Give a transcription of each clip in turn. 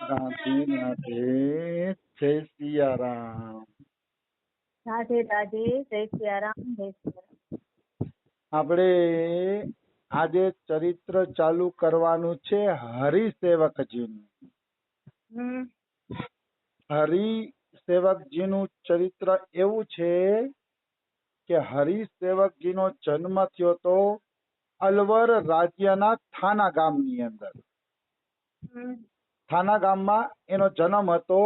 રાધે રાધે, જય સિયારામ. રાધે રાધે, જય સિયારામ, જય સિયારામ. આપણે આજે ચરિત્ર ચાલુ કરવાનું છે હરિસેવકજીનું. હરિસેવકજીનું ચરિત્ર એવું છે કે હરિસેવકજીનો જન્મ થયો તો અલવર રાજ્યના થાના ગામની અંદર. થાના ગામમાં એનો જન્મ હતો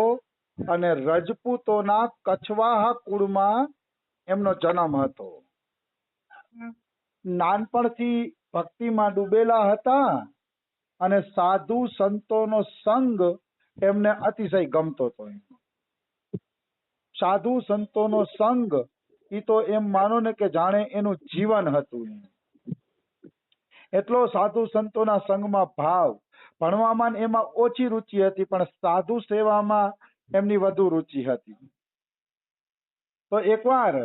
અને રજપૂતોના કછવાહા કુળમાં એમનો જન્મ હતો. નાનપણથી ભક્તિમાં ડૂબેલા હતા અને સાધુ સંતોનો સંગ એમને અતિશય ગમતો હતો. સાધુ સંતોનો સંગ એ તો એમ માનો ને કે જાણે એનું જીવન હતું. એટલો સાધુ સંતોના સંગમાં ભાવ. ભણવામાં એમાં ઓછી રુચિ હતી, પણ સાધુ સેવામાં એમની વધુ રુચિ હતી. તો એકવાર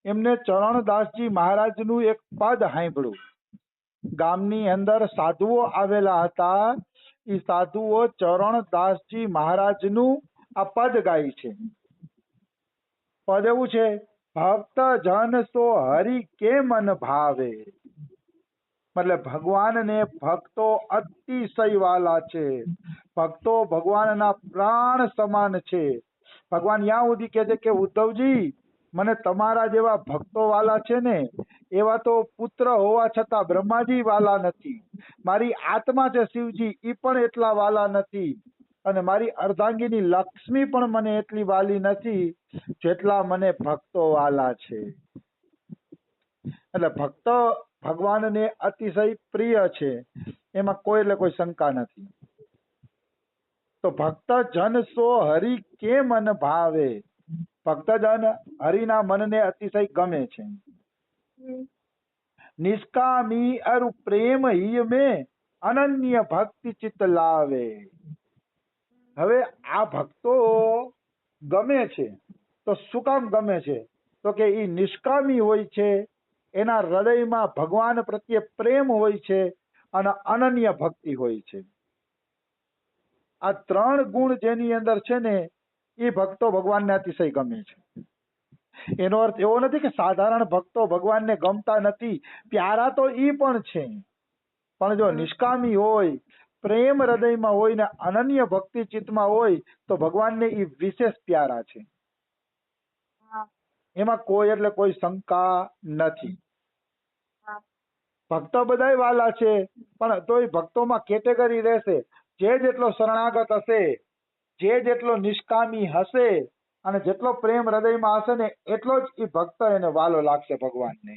એમને ચરણદાસજી મહારાજનું એક પદ સાંભળ્યું. ગામની અંદર સાધુઓ આવેલા હતા. એ સાધુઓ ચરણદાસજી મહારાજનું આ પદ ગાય છે. પદ એવું છે, ભક્ત જન સો હરિ કે મન ભાવે. મતલબ ભગવાનને ભક્તો અતિશય વાલા છે. ભક્તો ભગવાનના પ્રાણ સમાન છે. ભગવાન યાં સુધી કહે છે કે ઉદ્ધવજી, મને તમારા જેવા ભક્તો વાલા છે ને, એવા તો પુત્ર હોવા છતાં બ્રહ્માજી વાલા નથી. મારી આત્મા છે શિવજી, એ પણ એટલા વાલા નથી. અને મારી અર્ધાંગીની લક્ષ્મી પણ મને એટલી વાલી નથી જેટલા મને ભક્તો વાલા છે. એટલે ભક્ત ભગવાનને અતિશય પ્રિય છે, એમાં કોઈ એટલે કોઈ શંકા નથી. તો ભક્ત જન સો હરિ કે મન ભાવે. ભક્તજન હરિના મનને અતિશય ગમે છે. નિષ્કામી અરુ પ્રેમ હિય મેં અનન્ય ભક્તિ ચિત્ત લાવે. હવે આ ભક્તો ગમે છે તો શું કામ ગમે છે? તો કે એ નિષ્કામી હોય છે, એના હૃદયમાં ભગવાન પ્રત્યે પ્રેમ હોય છે અને અનન્ય ભક્તિ હોય છે. આ ત્રણ ગુણ જેની અંદર છે ને, એ ભક્તો ભગવાનને અતિશય ગમે છે. એનો અર્થ એવો નથી કે સાધારણ ભક્તો ભગવાનને ગમતા નથી. પ્યારા તો ઈ પણ છે, પણ જો નિષ્કામી હોય, પ્રેમ હૃદયમાં હોય ને અનન્ય ભક્તિ ચિત્તમાં હોય તો ભગવાનને ઈ વિશેષ પ્યારા છે. એમાં કોઈ એટલે કોઈ શંકા નથી. ભક્તો બધાય વાલા છે, પણ તોય ભક્તોમાં કેટેગરી રહેશે. જે જેટલો શરણાગત હશે, જે જેટલો નિષ્કામી હશે અને જેટલો પ્રેમ હૃદયમાં હશે ને, એટલો જ એ ભક્ત એને વાલો લાગશે ભગવાનને.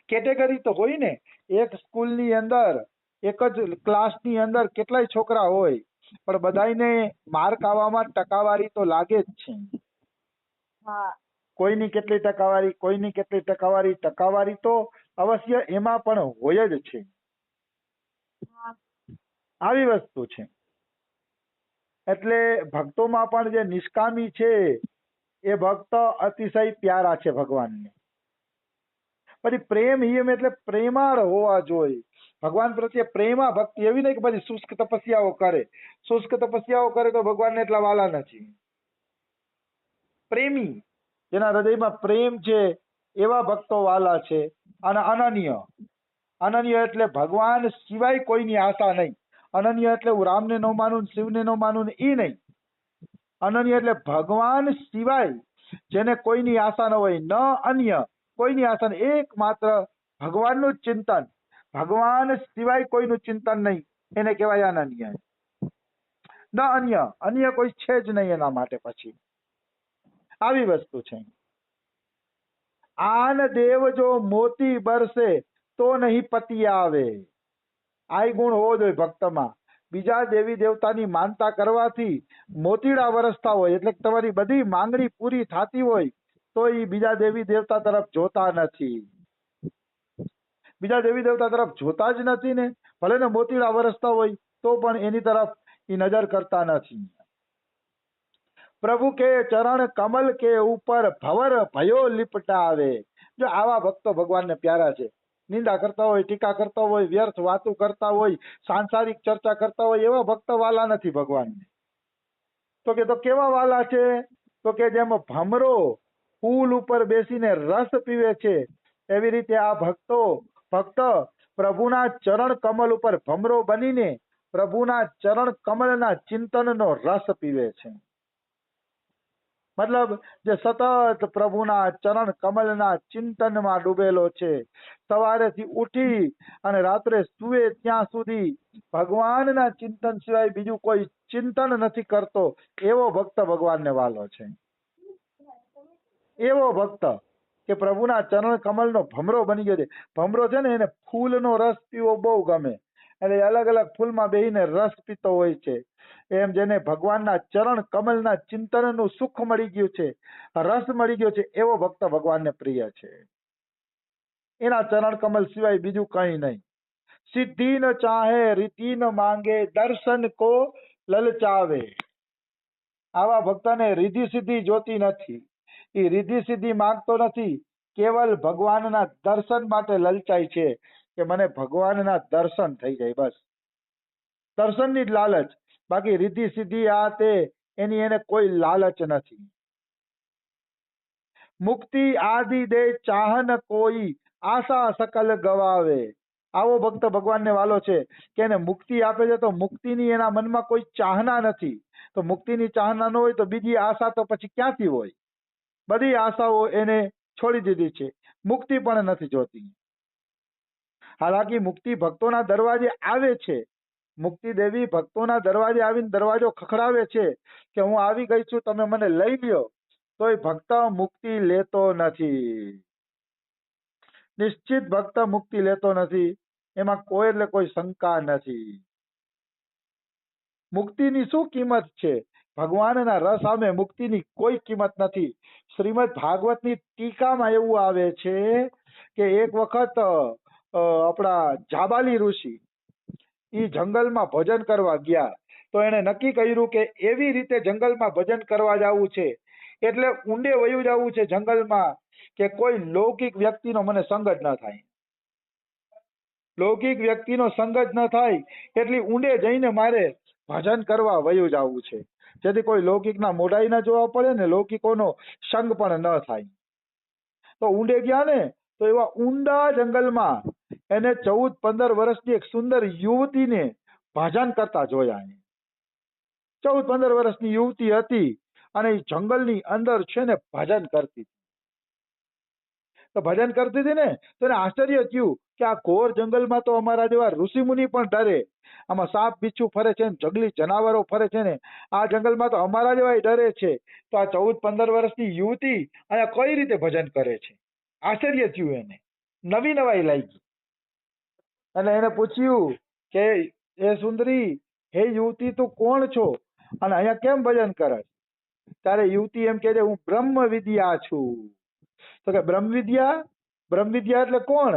કેટેગરી તો હોય ને. એક સ્કૂલની અંદર, એક જ ક્લાસની અંદર કેટલાય છોકરા હોય, પણ બધાયને માર્ક આવવામાં ટકાવારી તો લાગે જ છે. કોઈની કેટલી ટકાવારી, કોઈની કેટલી ટકાવારી. ટકાવારી તો અવશ્ય એમાં પણ હોય જ છે. આવી વસ્તુ છે. એટલે ભક્તોમાં પણ જે નિષ્કામી છે એ ભક્ત અતિશય પ્યારા છે ભગવાનને. પછી પ્રેમ હિયમ એટલે પ્રેમાળ હોવા જોઈએ. ભગવાન પ્રત્યે પ્રેમા ભક્તિ. એવી નહીં કે પછી શુષ્ક તપસ્યાઓ કરે. શુષ્ક તપસ્યાઓ કરે તો ભગવાનને એટલા વાલા નથી. પ્રેમી, જેના હૃદયમાં પ્રેમ છે, એવા ભક્તો વાલા છે. અને અનન્ય, અનન્ય એટલે ભગવાન સિવાય કોઈની આશા નહીં. અનન્ય એટલે હું રામને નો માનું, શિવને નો માનું, એ નહીં. અનન્ય એટલે ભગવાન સિવાય જેને કોઈની આશા ન હોય. ન અન્ય, કોઈની આશા નહીં. એકમાત્ર ભગવાનનું જ ચિંતન. ભગવાન સિવાય કોઈનું ચિંતન નહીં, એને કહેવાય અનન્ય. ન અન્ય, અન્ય કોઈ છે જ નહીં એના માટે. પછી આવી વસ્તુ છે. આન દેવ જો મોતી બરસે તો નહીં પતિ આવે. આ ગુણ હોવો જોઈએ ભક્તમાં. બીજા દેવી દેવતાની માનતા કરવાથી મોતીડા વરસતા હોય, એટલે તમારી બધી માંગણી પૂરી થતી હોય, તો એ બીજા દેવી દેવતા તરફ જોતા નથી. બીજા દેવી દેવતા તરફ જોતા જ નથી ને, ભલે ને મોતીડા વરસતા હોય તો પણ એની તરફ એ નજર કરતા નથી. પ્રભુ કે ચરણ કમલ કે ઉપર ભવર ભયો લિપટાવે. જો આવા ભક્તો ભગવાનને પ્યારા છે. નિંદા કરતા હોય, ટીકા કરતા હોય, વ્યર્થ વાતો કરતા હોય, સાંસારિક ચર્ચા કરતા હોય, એવા ભક્ત વાલા નથી ભગવાનને. તો કેવા વાલા છે? તો કે જેમ ભમરો ફૂલ ઉપર બેસીને રસ પીવે છે, એવી રીતે આ ભક્ત પ્રભુના ચરણ કમલ ઉપર ભમરો બનીને પ્રભુના ચરણ કમલના ચિંતનનો રસ પીવે છે. મતલબ જે સતત પ્રભુના ચરણ કમલના ચિંતનમાં ડૂબેલો છે, સવારેથી ઉઠી અને રાત્રે સુવે ત્યાં સુધી ભગવાનના ચિંતન સિવાય બીજું કોઈ ચિંતન નથી કરતો, એવો ભક્ત ભગવાનને વાલો છે. એવો ભક્ત કે પ્રભુના ચરણ કમલનો ભમરો બની ગયો છે. ભમરો છે ને, એને ફૂલનો રસ પીવો બહુ ગમે, એટલે અલગ અલગ ફૂલમાં બેસીને રસ પીતો હોય છે. એમ જેને ભગવાનના ચરણ કમલના ચિંતનનું સુખ મળી ગયું છે, રસ મળી ગયો છે, એવો ભક્ત ભગવાનને પ્રિય છે. એના ચરણ કમલ સિવાય બીજું કંઈ નહીં. સિદ્ધિ ન ચાહે રીતિ ન માંગે, દર્શન કો લલચાવે. આવા ભક્તને રીધિ સિદ્ધિ જોતી નથી, એ રીધિ સિદ્ધિ માંગતો નથી, કેવલ ભગવાનના દર્શન માટે લલચાય છે કે મને ભગવાનના દર્શન થઈ જાય, બસ દર્શનની જ લાલચ. બાકી રીધિ સિદ્ધિ આ તે એની એને કોઈ લાલચ નથી. મુક્તિ આદિ દે ચાહન કોઈ, આશા સકલ ગવાવે. આવો ભક્ત ભગવાનને વાલો છે કે એને મુક્તિ આપે છે, તો મુક્તિની એના મનમાં કોઈ ચાહના નથી. તો મુક્તિની ચાહના ન હોય તો બીજી આશા તો પછી ક્યાંથી હોય? બધી આશાઓ એને છોડી દીધી છે, મુક્તિ પણ નથી જોતી. હાલાકી મુક્તિ ભક્તોના દરવાજે આવે છે, મુક્તિ દેવી ભક્તોના દરવાજે આવીને દરવાજો ખખડાવે છે કે હું આવી ગઈ છું, તમે મને લઈ લ્યો, તોય ભક્ત મુક્તિ લેતો નથી. નિશ્ચિત ભક્ત મુક્તિ લેતો નથી, એમાં કોઈ એટલે કોઈ શંકા નથી. મુક્તિની શું કિંમત છે? ભગવાનના રસ સામે મુક્તિની કોઈ કિંમત નથી. શ્રીમદ ભાગવતની ટીકામાં એવું આવે છે કે એક વખત આપણા જાબાલી ઋષિ એ જંગલમાં ભજન કરવા ગયા, તો એને નક્કી કર્યું કે એવી રીતે જંગલમાં ભજન કરવા જવું છે, એટલે ઊંડે વયું જવું છે જંગલમાં, કે કોઈ લૌકિક વ્યક્તિનો મને સંગ જ ન થાય. લૌકિક વ્યક્તિનો સંગ જ ન થાય એટલી ઊંડે જઈને મારે ભજન કરવા વયું જવું છે, જેથી કોઈ લૌકિકના મોઢાઈ ન જોવા પડે ને લૌકિકોનો સંગ પણ ન થાય. તો ઊંડે ગયા ને, તો એવા ઊંડા જંગલમાં એને 14-15 વર્ષની એક સુંદર યુવતીને ભજન કરતા જોયા. 14-15 વર્ષની યુવતી હતી અને એ જંગલની અંદર છે ને ભજન કરતી. તો ભજન કરતી હતી ને, તો એને આશ્ચર્ય થયું કે આ ઘોર જંગલમાં તો અમારા જેવા ઋષિમુનિ પણ ડરે, આમાં સાપ બીછું ફરે છે, જંગલી જનાવરો ફરે છે ને, આ જંગલમાં તો અમારા જેવા ડરે છે, તો આ 14-15 વર્ષની યુવતી અહીંયા કઈ રીતે ભજન કરે છે? આશ્ચર્ય થયું એને, નવી નવાઈ લાગી. અને એને પૂછ્યું કે એ સુંદરી, હે યુવતી, તું કોણ છો અને અહીંયા કેમ ભજન કરે? ત્યારે યુવતી એમ કહે છે, હું બ્રહ્મ વિદ્યા છું. તો કે બ્રહ્મ વિદ્યા એટલે કોણ?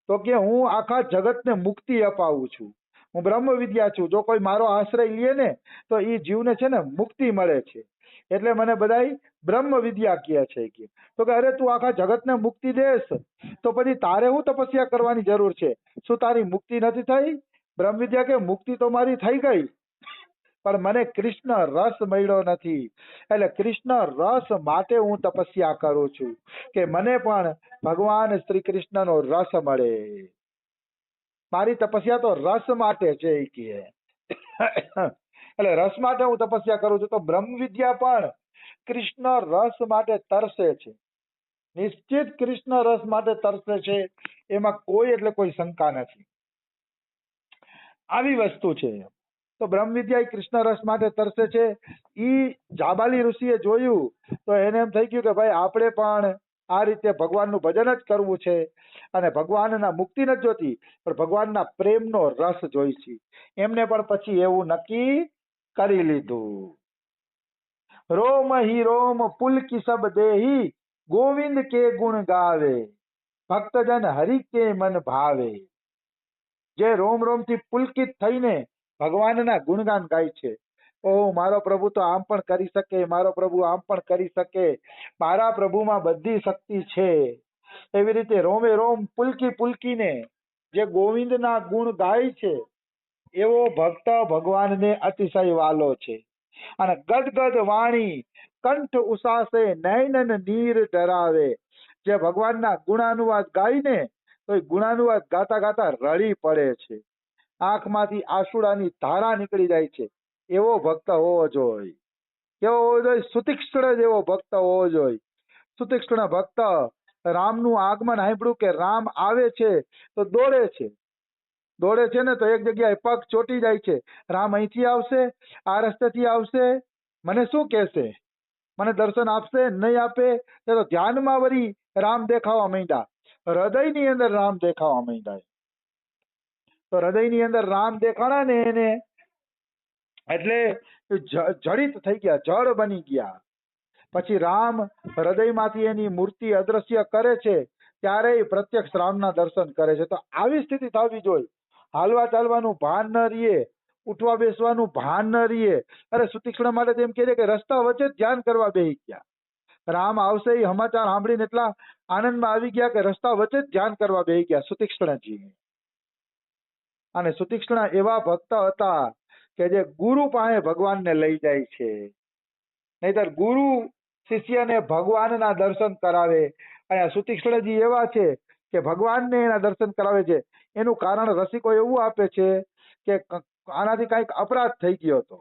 તો કે હું આખા જગતને મુક્તિ અપાવું છું, હું બ્રહ્મ વિદ્યા છું. જો કોઈ મારો આશ્રય લે ને તો એ જીવને છે ને મુક્તિ મળે છે, એટલે મને બધાય બ્રહ્મ વિદ્યા કહે છે. તો કે અરે તું આખા જગતને મુક્તિ દેસ, તો પછી તારે હું તપસ્યા કરવાની જરૂર છે? શું તારી મુક્તિ નથી થઈ? બ્રહ્મ વિદ્યા કે મુક્તિ તો મારી થઈ ગઈ, પણ મને કૃષ્ણ રસ મળ્યો નથી, એટલે કૃષ્ણ રસ માટે હું તપસ્યા કરું છું કે મને પણ ભગવાન શ્રી કૃષ્ણનો રસ મળે. મારી તપસ્યા તો રસ માટે છે એ કહે. એટલે રસ માટે હું તપસ્યા કરું છું. તો બ્રહ્મ વિદ્યા પણ કૃષ્ણ રસ માટે તરસે છે, નિશ્ચિત કૃષ્ણ રસ માટે તરસે છે, એમાં કોઈ એટલે કોઈ શંકા નથી. આવી વસ્તુ છે. તો બ્રહ્મ વિદ્યા કૃષ્ણ રસ માટે તરસે છે. ઈ જાબાલી ઋષિએ જોયું તો એને એમ થઈ ગયું કે ભાઈ આપણે પણ આ રીતે ભગવાનનું ભજન જ કરવું છે, અને ભગવાનના મુક્તિ નથી જોતી, પણ ભગવાનના પ્રેમનો રસ જોઈ છે. એમને પણ પછી એવું નક્કી કરી લીધું. રોમ હી રોમ પુલકી સબ દેહી, ગોવિંદ કે ગુણ ગાવે, ભક્તજન હરિ કે મન ભાવે. જે રોમ રોમ થી પુલકિત થઈને ભગવાનના ગુણગાન ગાય છે, ઓહ મારો પ્રભુ તો આમ પણ કરી શકે, મારો પ્રભુ આમ પણ કરી શકે, મારા પ્રભુમાં બધી શક્તિ છે, એવી રીતે રોમે રોમ પુલકી પુલકીને જે ગોવિંદના ગુણ ગાય છે એવો ભક્ત ભગવાનને અતિશય વાલો છે. અને ગદગદ વાણી કંઠ ઉસાસે નયનન નીર ધરાવે. જે ભગવાનના ગુણાનુવાદ ગાઈને તો એ ગુણાનુવાદ ગાતા ગાતા રડી પડે છે, આંખમાંથી આંસુડાની ધારા નીકળી જાય છે. એવો ભક્ત હોવો જોઈએ. કેવો હોવો જોઈએ? સુતીક્ષ્ણ જેવો ભક્ત હોવો જોઈએ. સુતીક્ષ્ણ ભક્ત રામનું આગમન સાંભળ્યું કે રામ આવે છે તો દોડે છે ને તો એક જગ્યાએ પગ ચોટી જાય છે. રામ અહીંથી આવશે, આ રસ્તેથી આવશે, મને શું કહેશે, મને દર્શન આપશે નહીં આપે? તો ધ્યાનમાં વળી રામ દેખાવા માંડ્યા, હૃદયની અંદર રામ દેખાવા માંડ્યા. તો હૃદયની અંદર રામ દેખાણા ને એને એટલે જડિત થઈ ગયા, જળ બની ગયા. પછી રામ હૃદયમાંથી એની મૂર્તિ અદ્રશ્ય કરે છે ત્યારે પ્રત્યક્ષ રામના દર્શન કરે છે. તો આવી સ્થિતિ થવી જોઈએ. હાલવા ચાલવાનું ભાન ન રહીએ, ઉઠવા બેસવાનું ભાન ન રહીએ. અરે સુતીક્ષ્ણ માટે તેમ કહે છે કે રસ્તા વચ્ચે ધ્યાન કરવા બેસી ગયા. રામ આવશે એ સમાચાર સાંભળીને એટલા આનંદમાં આવી ગયા કે રસ્તા વચ્ચે જ ધ્યાન કરવા બેસી ગયા સુતીક્ષ્ણજી. અને સુતીક્ષ્ણ એવા ભક્ત હતા કે જે ગુરુ પાસે ભગવાનને લઈ જાય છે. નહીતર ગુરુ શિષ્યને ભગવાનના દર્શન કરાવે. અને સુતીક્ષ્ણજી એવા છે કે ભગવાનને એના દર્શન કરાવે છે. એનું કારણ રસિકો એવું આપે છે કે આનાથી કંઈક અપરાધ થઈ ગયો હતો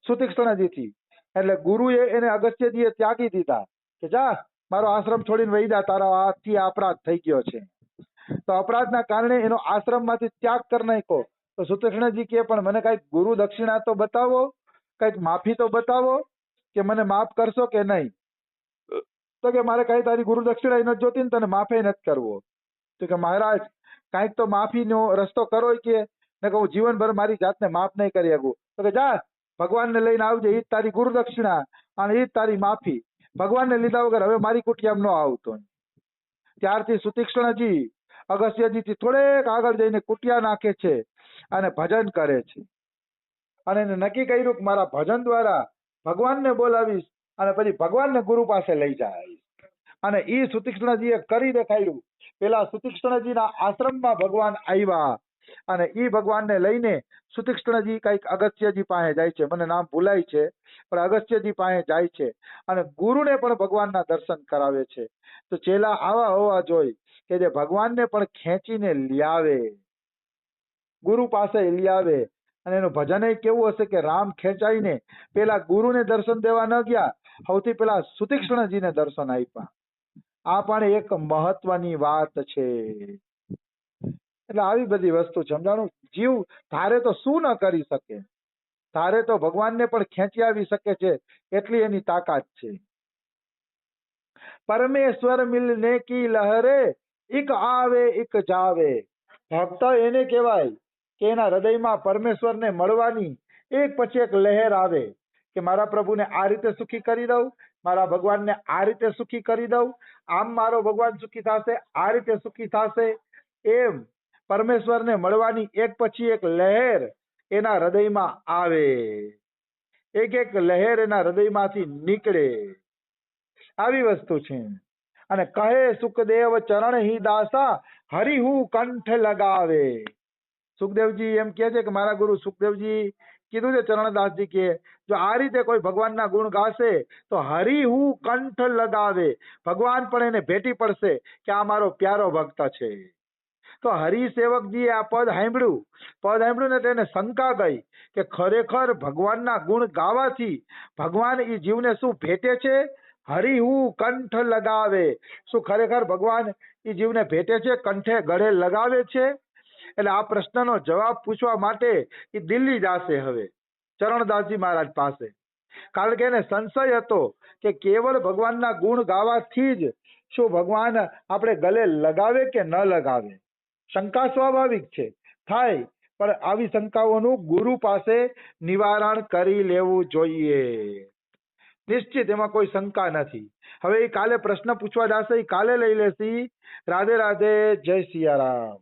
સુતીક્ષ્ણજીથી. એટલે ગુરુએ એને અગસ્ત્યજીએ ત્યાગી દીધા કે જા મારો આશ્રમ છોડીને વહી જા, તારા હાથથી અપરાધ થઈ ગયો છે. તો અપરાધના કારણે એનો આશ્રમમાંથી ત્યાગ કરી નાખ્યો. તો સુતીક્ષ્ણજી કહે પણ મને કઈક ગુરુ દક્ષિણા તો બતાવો, કઈક માફી તો બતાવો કે મને માફ કરશો કે નહીં. તો કે મારે કઈ તારી ગુરુ દક્ષિણા નથી જોતી ને તને માફે નથી કરવો. તો કે મહારાજ કાંઈક તો માફીનો રસ્તો કરો કે ને કહું જીવનભર મારી જાતને માફ નહીં કરી શકું. તો કે જા ભગવાનને લઈને આવજે, એ જ તારી ગુરુ દક્ષિણા અને એ જ તારી માફી. ભગવાનને લીધા વગર હવે મારી કુટિયામાં ન આવતો. ત્યારથી સુતીક્ષ્ણજી અગસ્ત્યજીથી થોડેક આગળ જઈને કુટિયા નાખે છે અને ભજન કરે છે. અને એને નક્કી કર્યું કે મારા ભજન દ્વારા ભગવાનને બોલાવીશ અને પછી ભગવાનને ગુરુ પાસે લઈ જાય. અને એ સુતીક્ષ્ણજીએ કરી દેખાડ્યું. પેલા સુતીક્ષ્ણજીના આશ્રમમાં ભગવાન આવ્યા અને એ ભગવાનને લઈને સુતીક્ષ્ણજી કઈક અગસ્ત્યજી પાસે જાય છે, મને નામ ભૂલાય છે, પણ અગસ્ત્યજી પાસે જાય છે અને ગુરુને પણ ભગવાનના દર્શન કરાવે છે. તો ચેલા આવા હોવા જોઈએ કે જે ભગવાનને પણ ખેંચીને લાવે, ગુરુ પાસે લાવે. અને એનું ભજન કેવું હશે કે રામ ખેંચાઈને પેલા ગુરુને દર્શન દેવા ન ગયા, સૌથી પેલા સુતીક્ષ્ણજીને દર્શન આપ્યા. આ પણ એક મહત્વની વાત છે. એટલે આવી બધી વસ્તુ સમજાણું. જીવ ધારે તો શું ન કરી શકે, ધારે તો ભગવાનને પણ ખેંચી આવી શકે છે, એટલી એની તાકાત છે. પરમેશ્વર મિલને કી લહરે એક આવે એક જાવે. ભક્ત એને કહેવાય કે એના હૃદયમાં પરમેશ્વરને મળવાની એક પછી એક લહેર આવે કે મારા પ્રભુને આ રીતે સુખી કરી દઉં, મારા ભગવાનને આ રીતે સુખી કરી દઉં, આમ મારો ભગવાન સુખી થશે, આ રીતે સુખી થશે. એમ પરમેશ્વરને મળવાની એક પછી એક લહેર એના હૃદયમાં આવે, એક એક લહેર એના હૃદયમાંથી નીકળે. આવી વસ્તુ છે. અને કહે સુખદેવ ચરણ હી દાસા હરિહુ કંઠ લગાવે. સુખદેવજી એમ કહે છે કે મારા ગુરુ સુખદેવજી કીધું છે ચરણદાસજી કે જો આ રીતે કોઈ ભગવાનના ગુણ ગાશે તો હરિહુ કંઠ લગાવે, ભગવાન પણ એને ભેટી પડશે કે આ મારો પ્યારો ભક્ત છે. તો હરિસેવકજીએ આ પદ સાંભળ્યું ને તેને શંકા ગઈ કે ખરેખર ભગવાનના ગુણ ગાવાથી ભગવાન એ જીવને શું ભેટે છે? હરિહુ કંઠ લગાવે. શું ખરેખર ભગવાન એ જીવને ભેટે છે, કંઠે ગળે લગાવે છે? એટલે આ પ્રશ્નનો જવાબ પૂછવા માટે એ દિલ્હી જશે હવે ચરણદાસજી મહારાજ પાસે. કારણ કે એને સંશય હતો કે કેવળ ભગવાનના ગુણ ગાવાથી જ શું ભગવાન આપણે ગલે લગાવે કે ન લગાવે. શંકા સ્વાભાવિક છે, થાય, પણ આવી શંકાઓનું ગુરુ પાસે નિવારણ કરી લેવું જોઈએ. નિશ્ચિત, એમાં કોઈ શંકા નથી. હવે એ કાલે પ્રશ્ન પૂછવા જશે, એ કાલે લઈ લેશી. રાધે રાધે, જય સિયારામ.